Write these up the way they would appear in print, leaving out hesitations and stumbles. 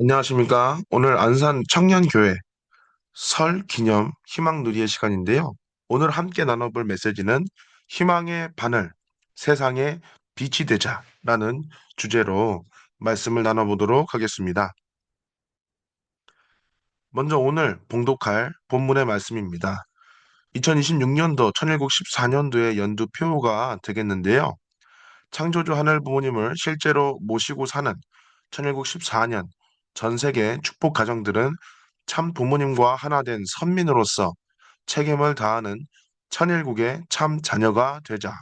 안녕하십니까. 오늘 안산 청년교회 설 기념 희망 누리의 시간인데요. 오늘 함께 나눠볼 메시지는 희망의 바늘, 세상의 빛이 되자라는 주제로 말씀을 나눠보도록 하겠습니다. 먼저 오늘 봉독할 본문의 말씀입니다. 2026년도 천일국 14년도의 연두표가 되겠는데요. 창조주 하늘 부모님을 실제로 모시고 사는 천일국 14년 전 세계 축복 가정들은 참 부모님과 하나 된 선민으로서 책임을 다하는 천일국의 참 자녀가 되자.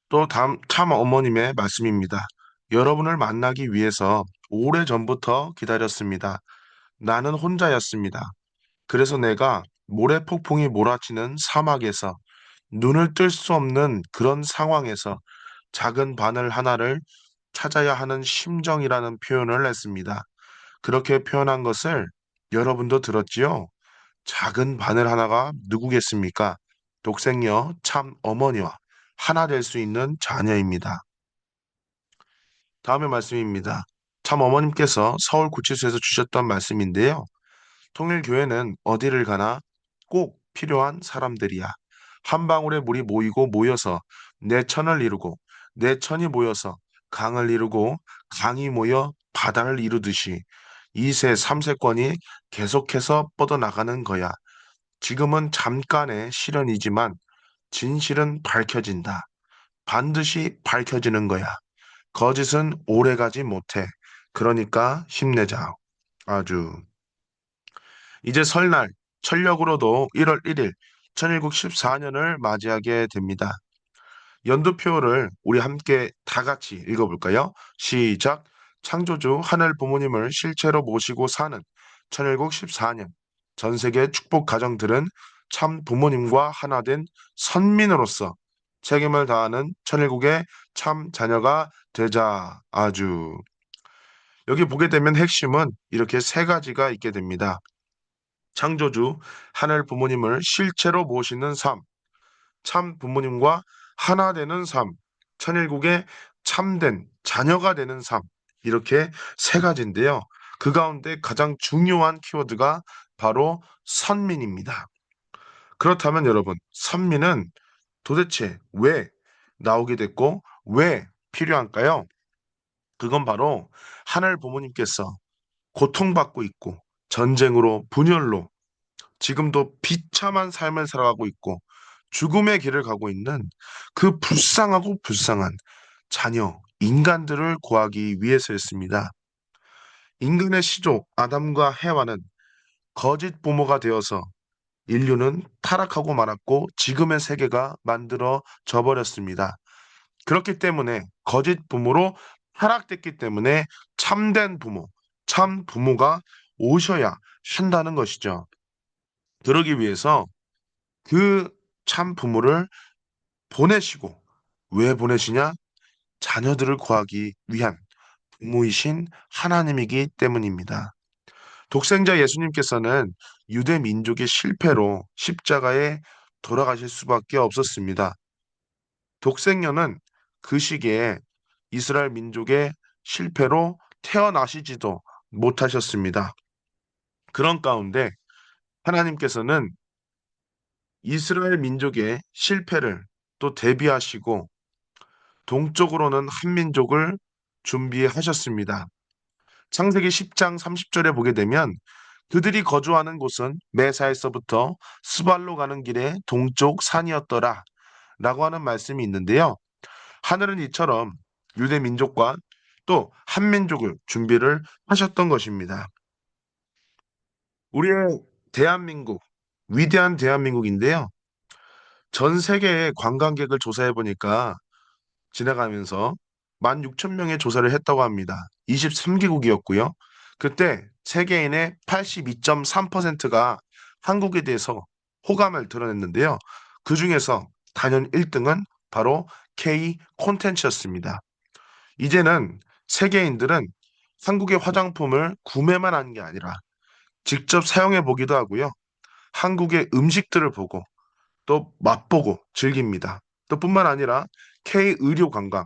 또 다음 참 어머님의 말씀입니다. 여러분을 만나기 위해서 오래전부터 기다렸습니다. 나는 혼자였습니다. 그래서 내가 모래 폭풍이 몰아치는 사막에서 눈을 뜰 수 없는 그런 상황에서 작은 바늘 하나를 찾아야 하는 심정이라는 표현을 했습니다. 그렇게 표현한 것을 여러분도 들었지요? 작은 바늘 하나가 누구겠습니까? 독생녀 참 어머니와 하나 될 수 있는 자녀입니다. 다음의 말씀입니다. 참 어머님께서 서울 구치소에서 주셨던 말씀인데요. 통일교회는 어디를 가나 꼭 필요한 사람들이야. 한 방울의 물이 모이고 모여서 내 천을 이루고 내 천이 모여서 강을 이루고 강이 모여 바다를 이루듯이 2세, 3세권이 계속해서 뻗어나가는 거야. 지금은 잠깐의 시련이지만 진실은 밝혀진다. 반드시 밝혀지는 거야. 거짓은 오래가지 못해. 그러니까 힘내자. 아주. 이제 설날, 철력으로도 1월 1일, 천일국 14년을 맞이하게 됩니다. 연두표를 우리 함께 다 같이 읽어볼까요? 시작. 창조주 하늘 부모님을 실체로 모시고 사는 천일국 14년. 전 세계 축복 가정들은 참 부모님과 하나 된 선민으로서 책임을 다하는 천일국의 참 자녀가 되자. 아주. 여기 보게 되면 핵심은 이렇게 세 가지가 있게 됩니다. 창조주 하늘 부모님을 실체로 모시는 삶, 참 부모님과 하나 되는 삶, 천일국의 참된 자녀가 되는 삶, 이렇게 세 가지인데요. 그 가운데 가장 중요한 키워드가 바로 선민입니다. 그렇다면 여러분, 선민은 도대체 왜 나오게 됐고 왜 필요할까요? 그건 바로 하늘 부모님께서 고통받고 있고 전쟁으로 분열로 지금도 비참한 삶을 살아가고 있고 죽음의 길을 가고 있는 그 불쌍하고 불쌍한 자녀, 인간들을 구하기 위해서였습니다. 인간의 시조 아담과 해와는 거짓 부모가 되어서 인류는 타락하고 말았고 지금의 세계가 만들어져 버렸습니다. 그렇기 때문에 거짓 부모로 타락됐기 때문에 참된 부모, 참 부모가 오셔야 한다는 것이죠. 그러기 위해서 그 참 부모를 보내시고 왜 보내시냐? 자녀들을 구하기 위한 부모이신 하나님이기 때문입니다. 독생자 예수님께서는 유대 민족의 실패로 십자가에 돌아가실 수밖에 없었습니다. 독생녀는 그 시기에 이스라엘 민족의 실패로 태어나시지도 못하셨습니다. 그런 가운데 하나님께서는 이스라엘 민족의 실패를 또 대비하시고 동쪽으로는 한민족을 준비하셨습니다. 창세기 10장 30절에 보게 되면 그들이 거주하는 곳은 메사에서부터 스발로 가는 길의 동쪽 산이었더라 라고 하는 말씀이 있는데요. 하늘은 이처럼 유대 민족과 또 한민족을 준비를 하셨던 것입니다. 우리의 대한민국, 위대한 대한민국인데요. 전 세계의 관광객을 조사해 보니까 지나가면서 16,000명의 조사를 했다고 합니다. 23개국이었고요. 그때 세계인의 82.3%가 한국에 대해서 호감을 드러냈는데요. 그중에서 단연 1등은 바로 K 콘텐츠였습니다. 이제는 세계인들은 한국의 화장품을 구매만 하는 게 아니라 직접 사용해 보기도 하고요. 한국의 음식들을 보고 또 맛보고 즐깁니다. 또 뿐만 아니라 K 의료 관광,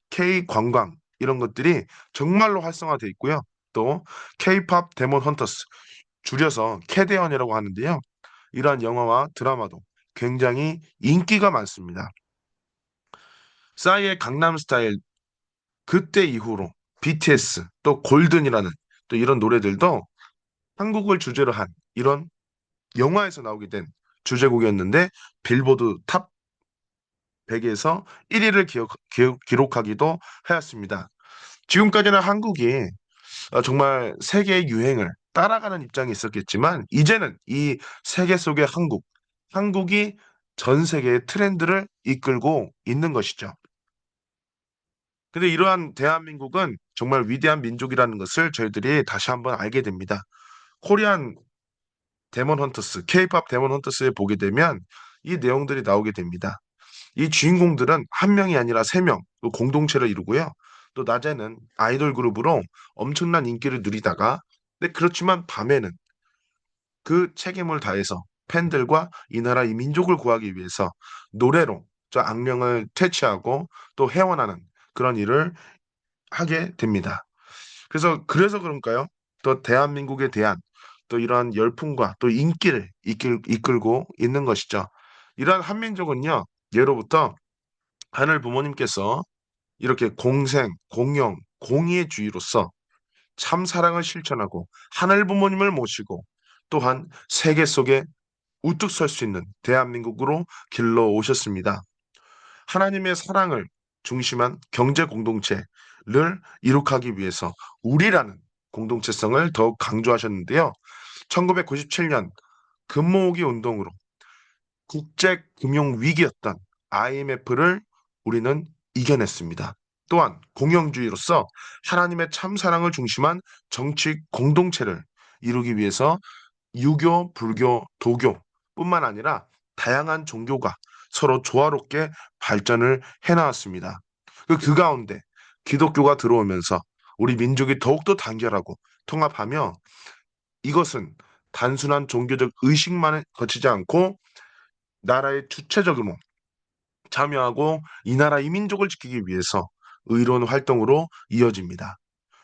K 관광 이런 것들이 정말로 활성화돼 있고요. 또 K-팝 데몬 헌터스, 줄여서 캐대언이라고 하는데요. 이러한 영화와 드라마도 굉장히 인기가 많습니다. 싸이의 강남 스타일, 그때 이후로 BTS, 또 골든이라는 또 이런 노래들도 한국을 주제로 한 이런 영화에서 나오게 된 주제곡이었는데, 빌보드 탑 100에서 1위를 기록하기도 하였습니다. 지금까지는 한국이 정말 세계의 유행을 따라가는 입장이 있었겠지만, 이제는 이 세계 속의 한국이 전 세계의 트렌드를 이끌고 있는 것이죠. 근데 이러한 대한민국은 정말 위대한 민족이라는 것을 저희들이 다시 한번 알게 됩니다. 코리안 데몬 헌터스, K-팝 데몬 헌터스에 보게 되면 이 내용들이 나오게 됩니다. 이 주인공들은 한 명이 아니라 세 명, 또 공동체를 이루고요. 또 낮에는 아이돌 그룹으로 엄청난 인기를 누리다가, 근데 그렇지만 밤에는 그 책임을 다해서 팬들과 이 나라 이 민족을 구하기 위해서 노래로 저 악령을 퇴치하고 또 해원하는 그런 일을 하게 됩니다. 그래서 그런가요? 또 대한민국에 대한 또 이러한 열풍과 또 인기를 이끌고 있는 것이죠. 이러한 한민족은요, 예로부터 하늘 부모님께서 이렇게 공생, 공영, 공의의 주의로서 참 사랑을 실천하고 하늘 부모님을 모시고 또한 세계 속에 우뚝 설 수 있는 대한민국으로 길러 오셨습니다. 하나님의 사랑을 중심한 경제 공동체를 이룩하기 위해서 우리라는 공동체성을 더욱 강조하셨는데요. 1997년 금모으기 운동으로 국제 금융 위기였던 IMF를 우리는 이겨냈습니다. 또한 공영주의로서 하나님의 참사랑을 중심한 정치 공동체를 이루기 위해서 유교, 불교, 도교뿐만 아니라 다양한 종교가 서로 조화롭게 발전을 해나왔습니다. 그 가운데 기독교가 들어오면서 우리 민족이 더욱더 단결하고 통합하며, 이것은 단순한 종교적 의식만 거치지 않고 나라의 주체적으로 참여하고 이 나라 이민족을 지키기 위해서 의로운 활동으로 이어집니다.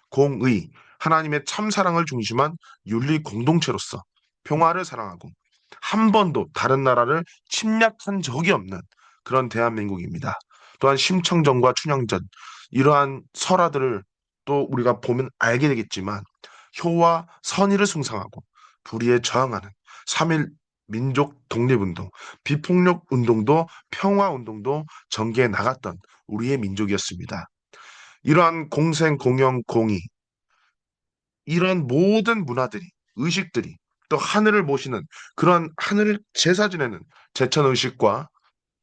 공의, 하나님의 참사랑을 중심한 윤리 공동체로서 평화를 사랑하고 한 번도 다른 나라를 침략한 적이 없는 그런 대한민국입니다. 또한 심청전과 춘향전, 이러한 설화들을 또 우리가 보면 알게 되겠지만, 효와 선의를 숭상하고 불의에 저항하는 3.1 민족 독립운동, 비폭력 운동도 평화 운동도 전개해 나갔던 우리의 민족이었습니다. 이러한 공생, 공영, 공의, 이런 모든 문화들이, 의식들이 또 하늘을 모시는 그런 하늘을 제사 지내는 제천 의식과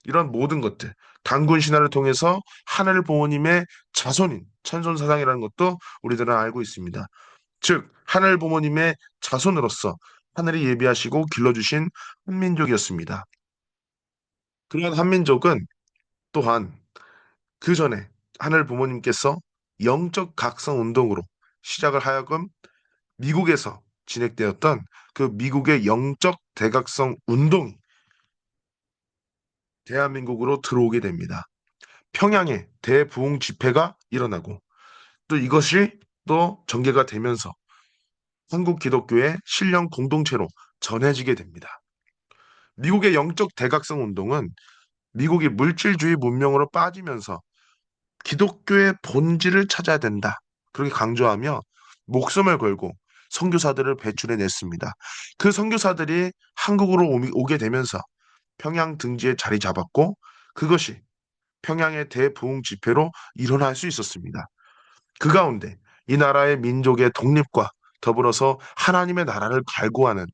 이런 모든 것들, 단군 신화를 통해서 하늘 부모님의 자손인 천손사상이라는 것도 우리들은 알고 있습니다. 즉 하늘 부모님의 자손으로서 하늘이 예비하시고 길러주신 한민족이었습니다. 그런 한민족은 또한 그 전에 하늘 부모님께서 영적 각성 운동으로 시작을 하여금 미국에서 진행되었던 그 미국의 영적 대각성 운동이 대한민국으로 들어오게 됩니다. 평양에 대부흥 집회가 일어나고 또 이것이 또 전개가 되면서 한국 기독교의 신령 공동체로 전해지게 됩니다. 미국의 영적 대각성 운동은 미국이 물질주의 문명으로 빠지면서 기독교의 본질을 찾아야 된다, 그렇게 강조하며 목숨을 걸고 선교사들을 배출해 냈습니다. 그 선교사들이 한국으로 오게 되면서 평양 등지에 자리 잡았고, 그것이 평양의 대부흥 집회로 일어날 수 있었습니다. 그 가운데 이 나라의 민족의 독립과 더불어서 하나님의 나라를 갈구하는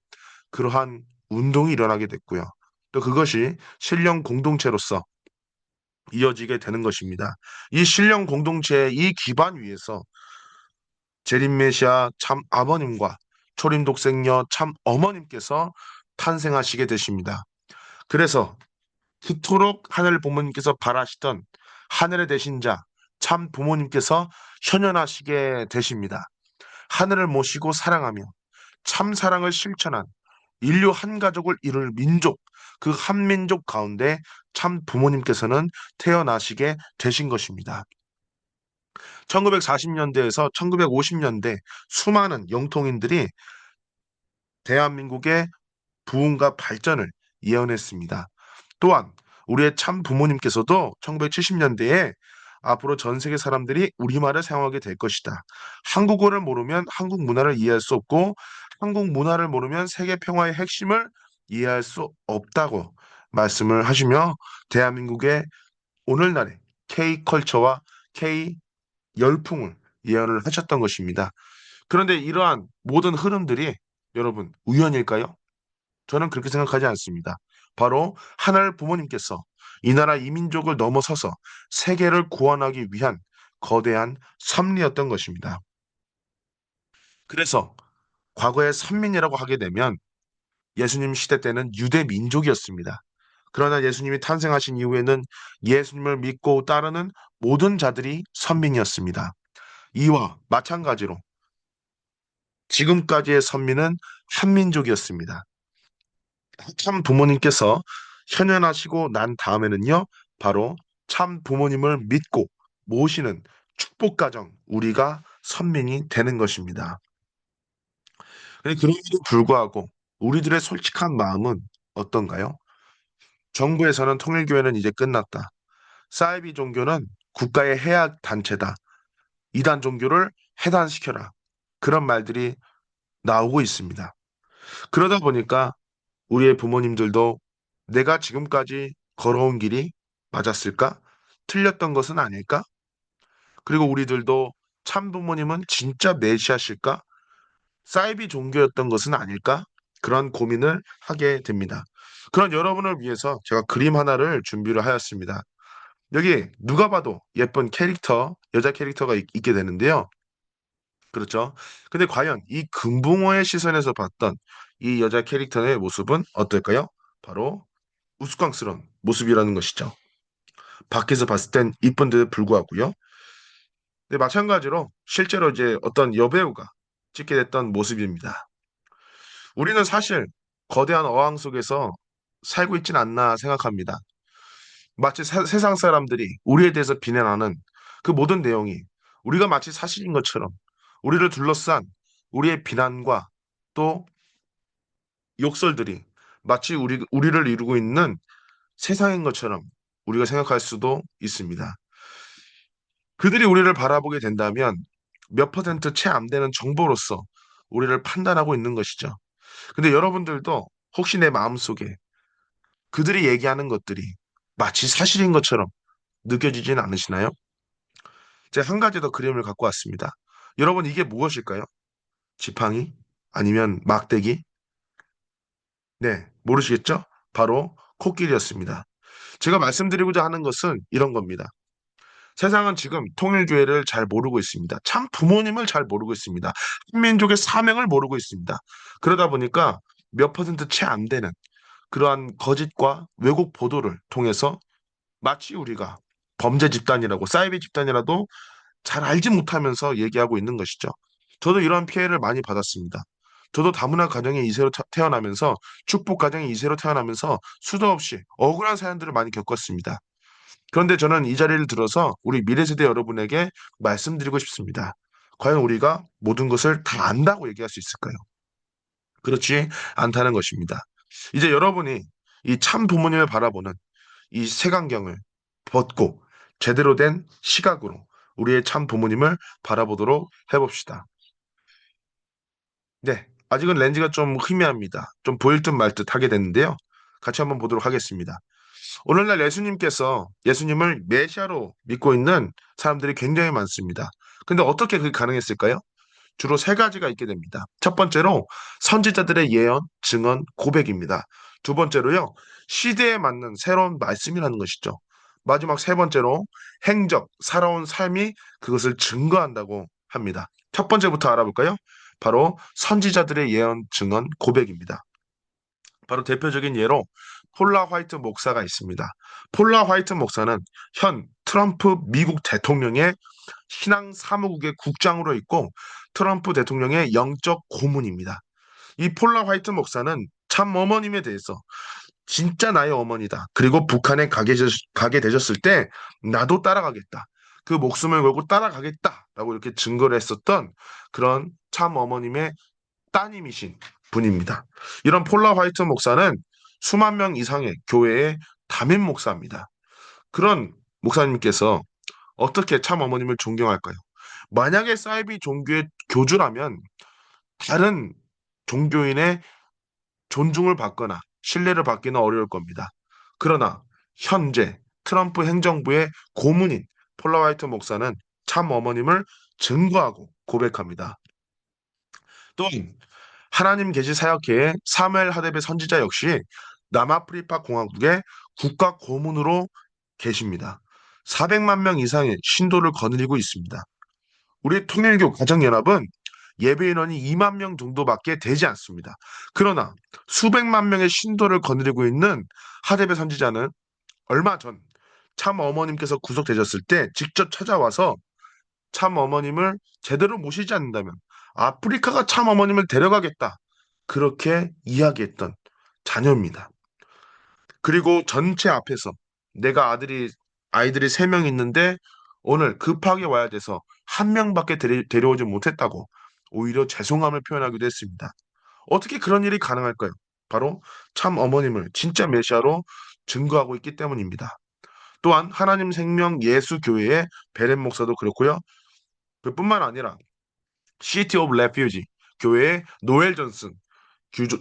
그러한 운동이 일어나게 됐고요. 또 그것이 신령 공동체로서 이어지게 되는 것입니다. 이 신령 공동체의 이 기반 위에서 제림메시아 참 아버님과 초림독생녀 참 어머님께서 탄생하시게 되십니다. 그래서 그토록 하늘 부모님께서 바라시던 하늘의 대신자 참 부모님께서 현현하시게 되십니다. 하늘을 모시고 사랑하며 참 사랑을 실천한 인류 한 가족을 이룰 민족, 그 한민족 가운데 참 부모님께서는 태어나시게 되신 것입니다. 1940년대에서 1950년대 수많은 영통인들이 대한민국의 부흥과 발전을 예언했습니다. 또한 우리의 참 부모님께서도 1970년대에 앞으로 전 세계 사람들이 우리말을 사용하게 될 것이다. 한국어를 모르면 한국 문화를 이해할 수 없고 한국 문화를 모르면 세계 평화의 핵심을 이해할 수 없다고 말씀을 하시며 대한민국의 오늘날의 K컬처와 K 열풍을 예언을 하셨던 것입니다. 그런데 이러한 모든 흐름들이 여러분 우연일까요? 저는 그렇게 생각하지 않습니다. 바로 하나님 부모님께서 이 나라 이민족을 넘어서서 세계를 구원하기 위한 거대한 섭리였던 것입니다. 그래서 과거에 선민이라고 하게 되면 예수님 시대 때는 유대 민족이었습니다. 그러나 예수님이 탄생하신 이후에는 예수님을 믿고 따르는 모든 자들이 선민이었습니다. 이와 마찬가지로 지금까지의 선민은 한민족이었습니다. 참 부모님께서 현현하시고 난 다음에는요, 바로 참 부모님을 믿고 모시는 축복 가정, 우리가 선민이 되는 것입니다. 그럼에도 불구하고 우리들의 솔직한 마음은 어떤가요? 정부에서는 통일교회는 이제 끝났다. 사이비 종교는 국가의 해악 단체다. 이단 종교를 해단시켜라. 그런 말들이 나오고 있습니다. 그러다 보니까 우리의 부모님들도 내가 지금까지 걸어온 길이 맞았을까? 틀렸던 것은 아닐까? 그리고 우리들도 참 부모님은 진짜 메시아실까? 사이비 종교였던 것은 아닐까? 그런 고민을 하게 됩니다. 그런 여러분을 위해서 제가 그림 하나를 준비를 하였습니다. 여기 누가 봐도 예쁜 캐릭터, 여자 캐릭터가 있게 되는데요. 그렇죠? 근데 과연 이 금붕어의 시선에서 봤던 이 여자 캐릭터의 모습은 어떨까요? 바로 우스꽝스러운 모습이라는 것이죠. 밖에서 봤을 땐 이쁜데도 불구하고요. 근데 마찬가지로 실제로 이제 어떤 여배우가 찍게 됐던 모습입니다. 우리는 사실 거대한 어항 속에서 살고 있진 않나 생각합니다. 마치 세상 사람들이 우리에 대해서 비난하는 그 모든 내용이 우리가 마치 사실인 것처럼 우리를 둘러싼 우리의 비난과 또 욕설들이 마치 우리를 이루고 있는 세상인 것처럼 우리가 생각할 수도 있습니다. 그들이 우리를 바라보게 된다면 몇 퍼센트 채 안 되는 정보로서 우리를 판단하고 있는 것이죠. 근데 여러분들도 혹시 내 마음속에 그들이 얘기하는 것들이 마치 사실인 것처럼 느껴지진 않으시나요? 제가 한 가지 더 그림을 갖고 왔습니다. 여러분 이게 무엇일까요? 지팡이? 아니면 막대기? 네, 모르시겠죠? 바로 코끼리였습니다. 제가 말씀드리고자 하는 것은 이런 겁니다. 세상은 지금 통일교회를 잘 모르고 있습니다. 참 부모님을 잘 모르고 있습니다. 한민족의 사명을 모르고 있습니다. 그러다 보니까 몇 퍼센트 채 안 되는 그러한 거짓과 왜곡 보도를 통해서 마치 우리가 범죄 집단이라고 사이비 집단이라도 잘 알지 못하면서 얘기하고 있는 것이죠. 저도 이러한 피해를 많이 받았습니다. 저도 다문화 가정의 이세로 태어나면서 축복 가정의 이세로 태어나면서 수도 없이 억울한 사연들을 많이 겪었습니다. 그런데 저는 이 자리를 들어서 우리 미래 세대 여러분에게 말씀드리고 싶습니다. 과연 우리가 모든 것을 다 안다고 얘기할 수 있을까요? 그렇지 않다는 것입니다. 이제 여러분이 이 참 부모님을 바라보는 이 색안경을 벗고 제대로 된 시각으로 우리의 참 부모님을 바라보도록 해봅시다. 네, 아직은 렌즈가 좀 희미합니다. 좀 보일 듯 말 듯 하게 됐는데요. 같이 한번 보도록 하겠습니다. 오늘날 예수님께서 예수님을 메시아로 믿고 있는 사람들이 굉장히 많습니다. 근데 어떻게 그게 가능했을까요? 주로 세 가지가 있게 됩니다. 첫 번째로 선지자들의 예언, 증언, 고백입니다. 두 번째로요, 시대에 맞는 새로운 말씀이라는 것이죠. 마지막 세 번째로 행적, 살아온 삶이 그것을 증거한다고 합니다. 첫 번째부터 알아볼까요? 바로 선지자들의 예언, 증언, 고백입니다. 바로 대표적인 예로 폴라 화이트 목사가 있습니다. 폴라 화이트 목사는 현 트럼프 미국 대통령의 신앙 사무국의 국장으로 있고 트럼프 대통령의 영적 고문입니다. 이 폴라 화이트 목사는 참 어머님에 대해서 진짜 나의 어머니다. 그리고 북한에 가게 되셨을 때 나도 따라가겠다. 그 목숨을 걸고 따라가겠다라고 이렇게 증거를 했었던 그런 참 어머님의 따님이신 분입니다. 이런 폴라 화이트 목사는 수만 명 이상의 교회의 담임 목사입니다. 그런 목사님께서 어떻게 참 어머님을 존경할까요? 만약에 사이비 종교의 교주라면 다른 종교인의 존중을 받거나 신뢰를 받기는 어려울 겁니다. 그러나 현재 트럼프 행정부의 고문인 폴라 화이트 목사는 참 어머님을 증거하고 고백합니다. 또한 하나님 계시 사역회의 사무엘 하데베 선지자 역시 남아프리카 공화국의 국가 고문으로 계십니다. 400만 명 이상의 신도를 거느리고 있습니다. 우리 통일교 가정연합은 예배 인원이 2만 명 정도밖에 되지 않습니다. 그러나 수백만 명의 신도를 거느리고 있는 하데베 선지자는 얼마 전 참 어머님께서 구속되셨을 때 직접 찾아와서 참 어머님을 제대로 모시지 않는다면 아프리카가 참 어머님을 데려가겠다. 그렇게 이야기했던 자녀입니다. 그리고 전체 앞에서 내가 아이들이 3명 있는데 오늘 급하게 와야 돼서 한 명밖에 데려오지 못했다고 오히려 죄송함을 표현하기도 했습니다. 어떻게 그런 일이 가능할까요? 바로 참 어머님을 진짜 메시아로 증거하고 있기 때문입니다. 또한 하나님 생명 예수 교회의 베렌 목사도 그렇고요. 그뿐만 아니라 시티 오브 레퓨지 교회의 노엘 존슨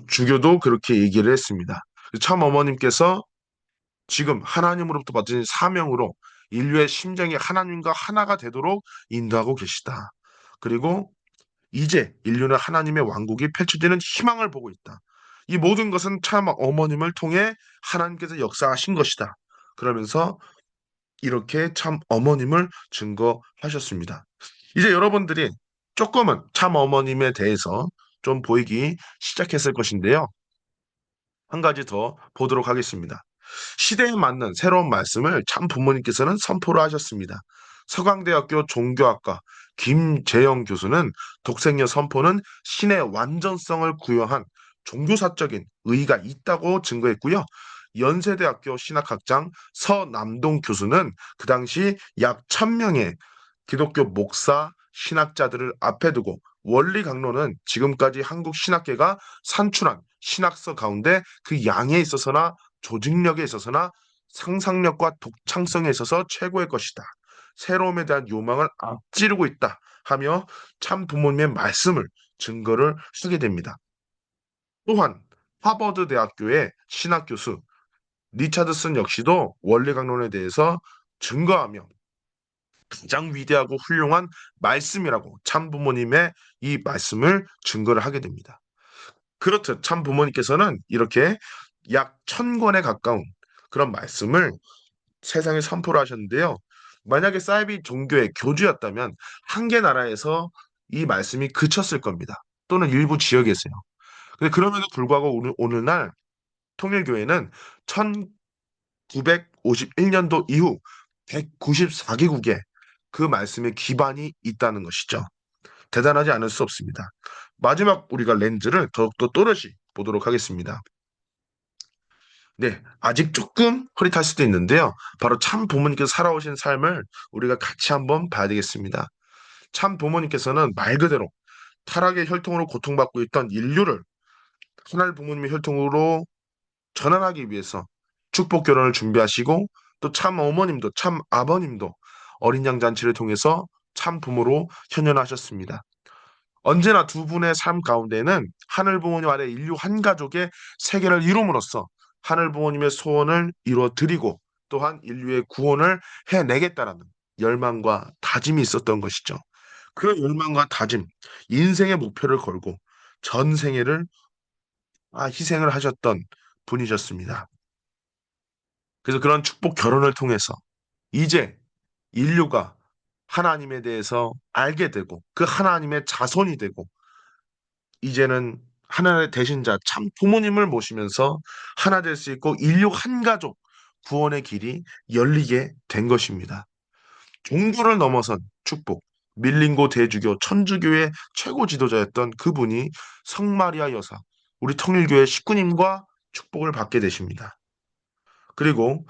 주교도 그렇게 얘기를 했습니다. 참 어머님께서 지금 하나님으로부터 받은 사명으로 인류의 심정이 하나님과 하나가 되도록 인도하고 계시다. 그리고 이제 인류는 하나님의 왕국이 펼쳐지는 희망을 보고 있다. 이 모든 것은 참 어머님을 통해 하나님께서 역사하신 것이다. 그러면서 이렇게 참 어머님을 증거하셨습니다. 이제 여러분들이 조금은 참 어머님에 대해서 좀 보이기 시작했을 것인데요. 한 가지 더 보도록 하겠습니다. 시대에 맞는 새로운 말씀을 참 부모님께서는 선포를 하셨습니다. 서강대학교 종교학과 김재영 교수는 독생녀 선포는 신의 완전성을 구현한 종교사적인 의의가 있다고 증거했고요. 연세대학교 신학학장 서남동 교수는 그 당시 약 1000명의 기독교 목사, 신학자들을 앞에 두고 원리 강론은 지금까지 한국 신학계가 산출한 신학서 가운데 그 양에 있어서나 조직력에 있어서나 상상력과 독창성에 있어서 최고의 것이다. 새로움에 대한 요망을 앞지르고 있다 하며 참 부모님의 말씀을 증거를 하게 됩니다. 또한 하버드 대학교의 신학 교수 리차드슨 역시도 원리 강론에 대해서 증거하며 가장 위대하고 훌륭한 말씀이라고 참 부모님의 이 말씀을 증거를 하게 됩니다. 그렇듯 참 부모님께서는 이렇게 약 1000권에 가까운 그런 말씀을 세상에 선포를 하셨는데요. 만약에 사이비 종교의 교주였다면 한 개 나라에서 이 말씀이 그쳤을 겁니다. 또는 일부 지역에서요. 근데 그럼에도 불구하고 오늘날 통일교회는 1951년도 이후 194개국에 그 말씀의 기반이 있다는 것이죠. 대단하지 않을 수 없습니다. 마지막 우리가 렌즈를 더욱더 또렷이 보도록 하겠습니다. 네, 아직 조금 흐릿할 수도 있는데요. 바로 참 부모님께서 살아오신 삶을 우리가 같이 한번 봐야 되겠습니다. 참 부모님께서는 말 그대로 타락의 혈통으로 고통받고 있던 인류를 하나님 부모님의 혈통으로 전환하기 위해서 축복 결혼을 준비하시고 또 참 어머님도 참 아버님도 어린 양 잔치를 통해서 참 부모로 현현하셨습니다. 언제나 두 분의 삶 가운데는 하늘 부모님 아래 인류 한 가족의 세계를 이룸으로써 하늘 부모님의 소원을 이루어 드리고 또한 인류의 구원을 해내겠다라는 열망과 다짐이 있었던 것이죠. 그 열망과 다짐, 인생의 목표를 걸고 전 생애를 희생을 하셨던 분이셨습니다. 그래서 그런 축복 결혼을 통해서 이제 인류가 하나님에 대해서 알게 되고 그 하나님의 자손이 되고 이제는 하나님의 대신자 참 부모님을 모시면서 하나 될 수 있고 인류 한 가족 구원의 길이 열리게 된 것입니다. 종교를 넘어선 축복, 밀린고 대주교 천주교의 최고 지도자였던 그분이 성마리아 여사, 우리 통일교회 식구님과 축복을 받게 되십니다. 그리고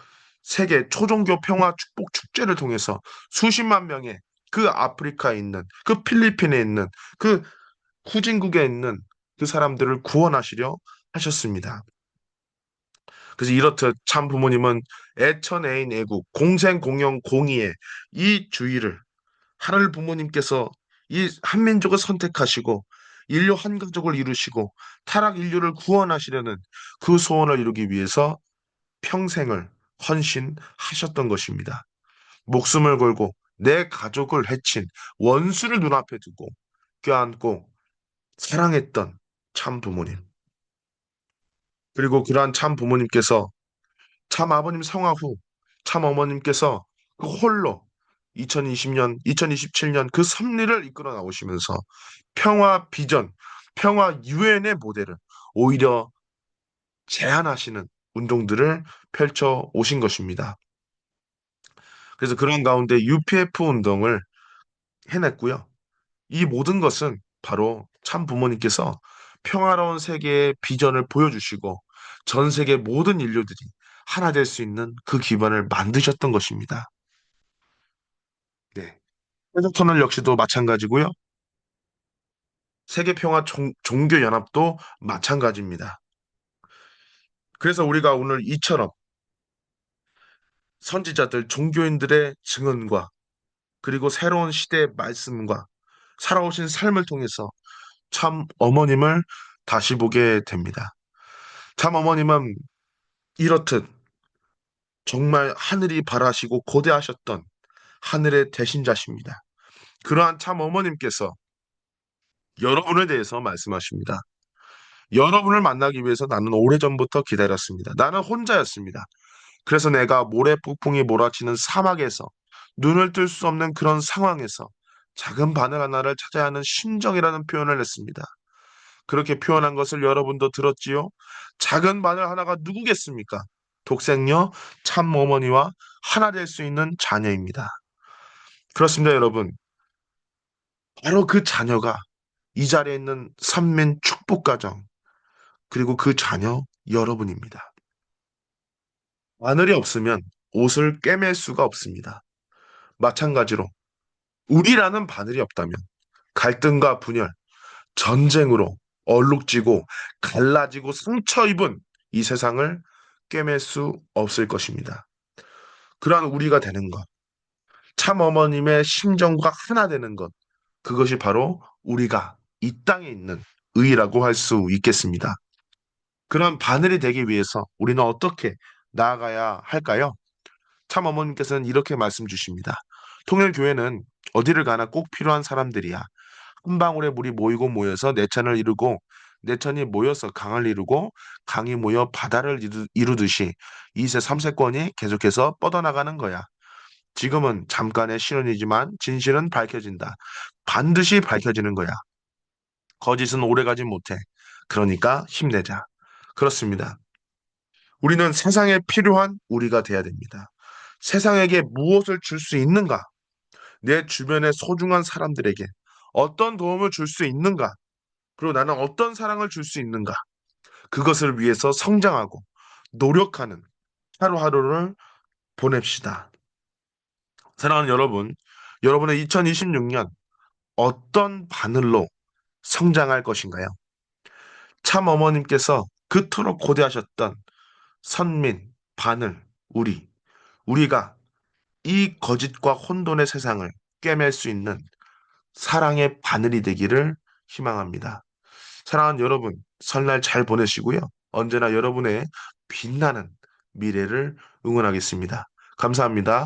세계 초종교 평화 축복 축제를 통해서 수십만 명의 그 아프리카에 있는, 그 필리핀에 있는, 그 후진국에 있는 그 사람들을 구원하시려 하셨습니다. 그래서 이렇듯 참 부모님은 애천 애인 애국 공생 공영 공의의 이 주의를 하늘 부모님께서 이 한민족을 선택하시고 인류 한 가족을 이루시고 타락 인류를 구원하시려는 그 소원을 이루기 위해서 평생을 헌신하셨던 것입니다. 목숨을 걸고 내 가족을 해친 원수를 눈앞에 두고 껴안고 사랑했던 참 부모님. 그리고 그러한 참 부모님께서 참 아버님 성화 후 참 어머님께서 그 홀로 2020년, 2027년 그 섭리를 이끌어 나오시면서 평화 비전, 평화 유엔의 모델을 오히려 제한하시는 운동들을 펼쳐 오신 것입니다. 그래서 그런 가운데 UPF 운동을 해냈고요. 이 모든 것은 바로 참 부모님께서 평화로운 세계의 비전을 보여주시고 전 세계 모든 인류들이 하나 될 수 있는 그 기반을 만드셨던 것입니다. 네. 세계 터널 역시도 마찬가지고요. 세계 평화 종교 연합도 마찬가지입니다. 그래서 우리가 오늘 이처럼 선지자들, 종교인들의 증언과 그리고 새로운 시대의 말씀과 살아오신 삶을 통해서 참 어머님을 다시 보게 됩니다. 참 어머님은 이렇듯 정말 하늘이 바라시고 고대하셨던 하늘의 대신자십니다. 그러한 참 어머님께서 여러분에 대해서 말씀하십니다. 여러분을 만나기 위해서 나는 오래전부터 기다렸습니다. 나는 혼자였습니다. 그래서 내가 모래폭풍이 몰아치는 사막에서 눈을 뜰 수 없는 그런 상황에서 작은 바늘 하나를 찾아야 하는 심정이라는 표현을 했습니다. 그렇게 표현한 것을 여러분도 들었지요? 작은 바늘 하나가 누구겠습니까? 독생녀 참 어머니와 하나 될 수 있는 자녀입니다. 그렇습니다, 여러분. 바로 그 자녀가 이 자리에 있는 선민 축복 가정, 그리고 그 자녀 여러분입니다. 바늘이 없으면 옷을 꿰맬 수가 없습니다. 마찬가지로 우리라는 바늘이 없다면 갈등과 분열, 전쟁으로 얼룩지고 갈라지고 상처 입은 이 세상을 꿰맬 수 없을 것입니다. 그러한 우리가 되는 것, 참 어머님의 심정과 하나 되는 것, 그것이 바로 우리가 이 땅에 있는 의라고 할 수 있겠습니다. 그런 바늘이 되기 위해서 우리는 어떻게 나아가야 할까요? 참 어머님께서는 이렇게 말씀 주십니다. 통일교회는 어디를 가나 꼭 필요한 사람들이야. 한 방울의 물이 모이고 모여서 내천을 이루고 내천이 모여서 강을 이루고 강이 모여 바다를 이루듯이 2세, 3세권이 계속해서 뻗어나가는 거야. 지금은 잠깐의 시련이지만 진실은 밝혀진다. 반드시 밝혀지는 거야. 거짓은 오래가지 못해. 그러니까 힘내자. 그렇습니다. 우리는 세상에 필요한 우리가 돼야 됩니다. 세상에게 무엇을 줄 수 있는가? 내 주변의 소중한 사람들에게 어떤 도움을 줄 수 있는가? 그리고 나는 어떤 사랑을 줄 수 있는가? 그것을 위해서 성장하고 노력하는 하루하루를 보냅시다. 사랑하는 여러분, 여러분의 2026년 어떤 바늘로 성장할 것인가요? 참 어머님께서 그토록 고대하셨던 선민, 바늘, 우리가 이 거짓과 혼돈의 세상을 꿰맬 수 있는 사랑의 바늘이 되기를 희망합니다. 사랑하는 여러분, 설날 잘 보내시고요. 언제나 여러분의 빛나는 미래를 응원하겠습니다. 감사합니다.